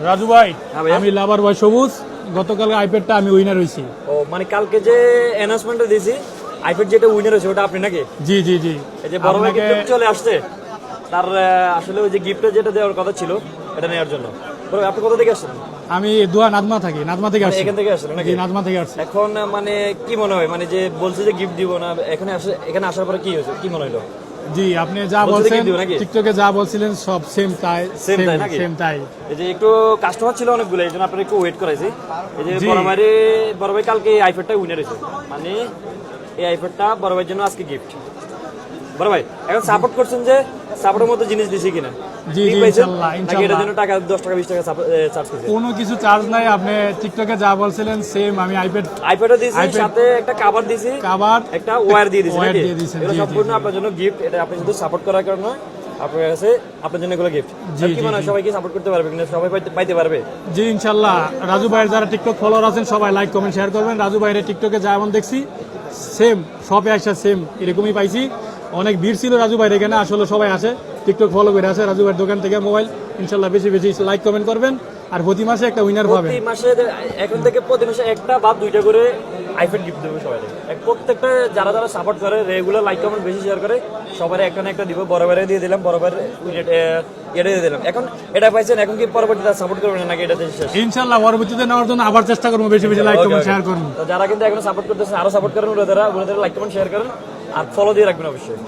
রাজু ভাই, হ্যাঁ ভাইয়া। আমি লাভার ভাই সবুজ। গতকাল আইপ্যাডটা আমি উইনার হয়েছি। ও মানে কালকে যে অ্যানাউন্সমেন্টটা দিয়েছি আইপ্যাড যেটা উইনার হয়েছে ওটা আপনি নাকি? জি জি জি। এই যে বড় ভাই আপনাকে কিন্তু চলে আসছে তার আসলে ওই যে গিফটটা যেটা দেওয়ার কথা ছিল এটা নেওয়ার জন্য। বড় ভাই, আপনি কোথা থেকে আসছেন? আমি দোয়া নাজমা থাকি, নাজমা থেকে আসছি। এখান থেকে আসছেন নাকি? জি, নাজমা থেকে আসছি। এখন মানে কি মনে হয়, মানে যে বলছে যে গিফট দিব না, এখানে আসার পরে কি হয়েছে, কি মনে হলো? জি, আপনি যা বলছে বলছেন কি দিও নাকি? টিকটকে যা বলছিলেন সব সেম তাই। Same তাই নাকি? সেম তাই। এই যে একটু কাস্টমার ছিল অনেকগুলো, এই জন্য আপনার একটু ওয়েট করাইছি। এই যে জি। বড় ভাই কালকে এই আইপ্যাডটা উইনার হয়েছে, মানে এই আইপ্যাডটা বড় ভাইয়ের জন্য আজকে গিফট। বড় ভাই এখন সাপোর্ট করছেন যে সাপোর্টের মতো জিনিস দিছি কিনা? জি, ঠিক জি, পাইছেন? ইনশাল্লাহ, নাকি ইনশাল্লাহ। এটার জন্য টাকা 10 টাকা 20 টাকা চার্জ করছেন? কোনো কিছু চার্জ নাই। আপনি টিকটকে যা বলছিলেন সেম আমি আইপ্যাডও দিয়েছি, iPad- সাথে একটা কভার দিয়েছি, কাভার একটা ওয়্যার দিয়ে দিয়েছি ওয়্যার নাকি? দিয়ে দিয়েছেন, এটা জি, জি, সম্পূর্ণ জি। আপনার জন্য গিফট। এটা আপনি শুধু সাপোর্ট করার কারণে আপনার কাছে আপনার জন্য এগুলো গিফট। জি, কি জি, মনে হয় জি। সবাই কি সাপোর্ট করতে পারবে কিনা? সবাই পাইতে পারবে? জি ইনশাল্লাহ। রাজু ভাইয়ের যারা টিকটক ফলোয়ার আছেন সবাই লাইক কমেন্ট শেয়ার করবেন। রাজু ভাইয়ের টিকটকে যা এমন দেখছি সেম শপে আসা সেম এরকমই পাইছি। অনেক ভিড় ছিল রাজু ভাইয়ের এখানে, আসলে সবাই আসে টিকটক ফলো করে আসে রাজু ভাইয়ের দোকান থেকে মোবাইল। ইনশাল্লাহ বেশি বেশি লাইক কমেন্ট করবেন আর প্রতি মাসে একটা উইনার পাবেন। প্রতি মাসে এখন থেকে প্রতি মাসে একটা বা দুইটা করে আইপ্যাড গিফট দেবো সবাই। প্রত্যেকটা যারা যারা সাপোর্ট করে রেগুলার লাইক কমেন্ট বেশি শেয়ার করে সবার একটা না একটা দিব। বরাবরে দিয়ে দিলাম, বরাবর এটা দিয়ে দিলাম। এখন এটা পাইছেন, এখন কি পরবর্তীতে সাপোর্ট করবেন নাকি এটাতে শেষ? ইনশাল্লাহ পরবর্তীতে নেওয়ার জন্য আবার চেষ্টা করবো, বেশি বেশি like Okay, comment okay. Share করবো। তো যারা কিন্তু এখন সাপোর্ট করতেছে আরো সাপোর্ট করেন, ওনাদের লাইক কমেন্ট শেয়ার করেন আর ফলো দিয়ে রাখবেন অবশ্যই।